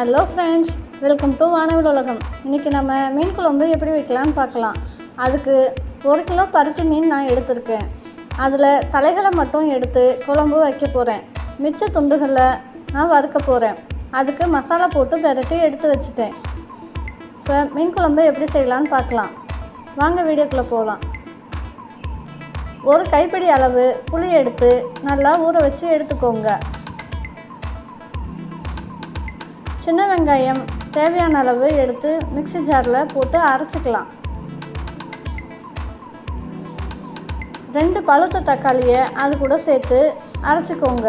Hello friends, welcome to வானவில் உலகம். இன்றைக்கி நம்ம மீன் குழம்பு எப்படி வைக்கலான்னு பார்க்கலாம். அதுக்கு 1 கிலோ பருத்தி மீன் நான் எடுத்திருக்கேன். அதில் தலைகளை மட்டும் எடுத்து குழம்பு வைக்க போகிறேன். மிச்ச துண்டுகளை நான் வறுக்க போகிறேன். அதுக்கு மசாலா போட்டு பெரட்டி எடுத்து வச்சுட்டேன். இப்போ மீன் குழம்பு எப்படி செய்யலான்னு பார்க்கலாம். வாங்க வீடியோக்குள்ளே போகலாம். 1 கைப்பிடி அளவு புளி எடுத்து நல்லா ஊற வச்சு எடுத்துக்கோங்க. சின்ன வெங்காயம் தேவையான அளவு எடுத்து மிக்ஸி ஜாரில் போட்டு அரைச்சிக்கலாம். 2 பழுத்த தக்காளியை அது கூட சேர்த்து அரைச்சிக்கோங்க.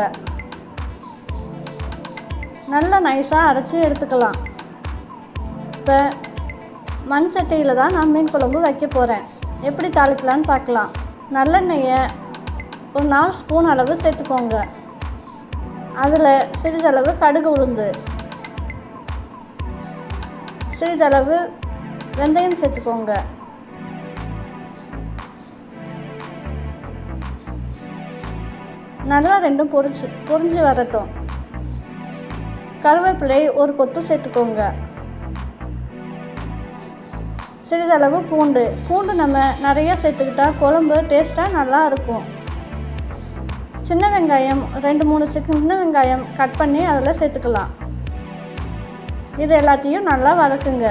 நல்லா நைஸாக அரைச்சி எடுத்துக்கலாம். இப்போ மண் சட்டியில் தான் நான் மீன் குழம்பு வைக்க போகிறேன். எப்படி தாளிக்கலான்னு பார்க்கலாம். நல்லெண்ணெயை ஒரு 4 ஸ்பூன் அளவு சேர்த்துக்கோங்க. அதில் சிறிதளவு கடுகு உளுந்து, சிறிதளவு வெந்தயம் சேர்த்துக்கோங்க. நல்லா ரெண்டும் பொரிஞ்சு வரட்டும். கருவேப்பிலை ஒரு கொத்து சேர்த்துக்கோங்க. சிறிதளவு பூண்டு நம்ம நிறைய சேர்த்துக்கிட்டா குழம்பு டேஸ்ட்டாக நல்லா இருக்கும். சின்ன வெங்காயம் 2-3 சின்ன வெங்காயம் கட் பண்ணி அதில் சேர்த்துக்கலாம். இது எல்லாத்தையும் நல்லா வதக்குங்க.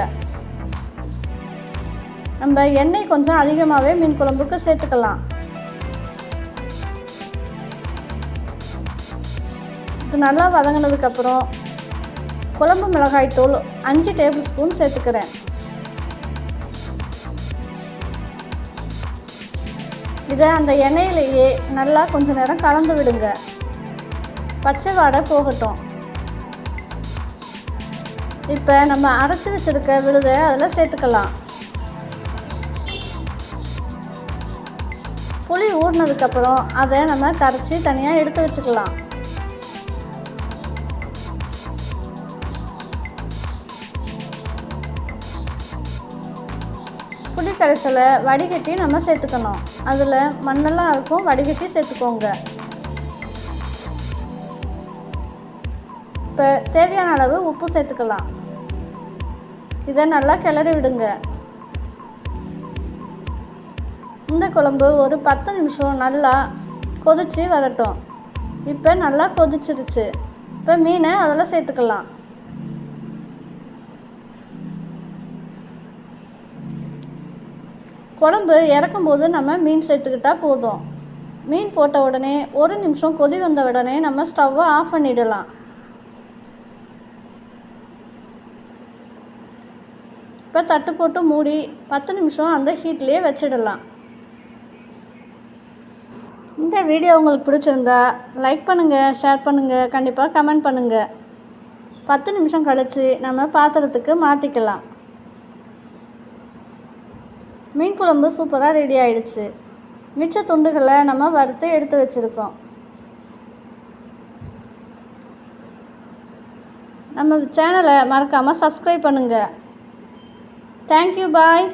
நம்ம எண்ணெய் கொஞ்சம் அதிகமாகவே மீன் குழம்புக்கு சேர்த்துக்கலாம். இது நல்லா வதங்கினதுக்கப்புறம் குழம்பு மிளகாய் தூள் 5 டேபிள் ஸ்பூன் சேர்த்துக்கிறேன். இதை அந்த எண்ணெயிலேயே நல்லா கொஞ்ச நேரம் கலந்து விடுங்க. பச்சை வாடை போகட்டும். இப்போ நம்ம அரைச்சி வச்சுருக்க விழுதை அதில் சேர்த்துக்கலாம். புளி ஊறினதுக்கப்புறம் அதை நம்ம கரைச்சி தனியாக எடுத்து வச்சுக்கலாம். புளி கரைசலை வடிகட்டி நம்ம சேர்த்துக்கணும். அதில் மண்ணெல்லாம் இருக்கும், வடிகட்டி சேர்த்துக்கோங்க. இப்போ தேவையான அளவு உப்பு சேர்த்துக்கலாம். இதை நல்லா கிளறி விடுங்க. இந்த குழம்பு ஒரு 10 நிமிஷம் நல்லா கொதித்து வரட்டும். இப்போ நல்லா கொதிச்சிருச்சு. இப்போ மீனை அதில் சேர்த்துக்கலாம். குழம்பு இறக்கும்போது நம்ம மீன் சேர்த்துக்கிட்டால் போதும். மீன் போட்ட உடனே 1 நிமிஷம் கொதி வந்த உடனே நம்ம ஸ்டவ்வை ஆஃப் பண்ணிடலாம். இப்போ தட்டு போட்டு மூடி 10 நிமிஷம் அந்த ஹீட்லேயே வச்சிடலாம். இந்த வீடியோ உங்களுக்கு பிடிச்சிருந்தா லைக் பண்ணுங்கள், ஷேர் பண்ணுங்கள், கண்டிப்பாக கமெண்ட் பண்ணுங்கள். 10 நிமிஷம் கழித்து நம்ம பாத்திரத்துக்கு மாற்றிக்கலாம். மீன் குழம்பு சூப்பராக ரெடி ஆகிடுச்சு. மிச்ச துண்டுகளை நம்ம வறுத்து எடுத்து வச்சுருக்கோம். நம்ம சேனலை மறக்காமல் சப்ஸ்கிரைப் பண்ணுங்கள். Thank you. Bye.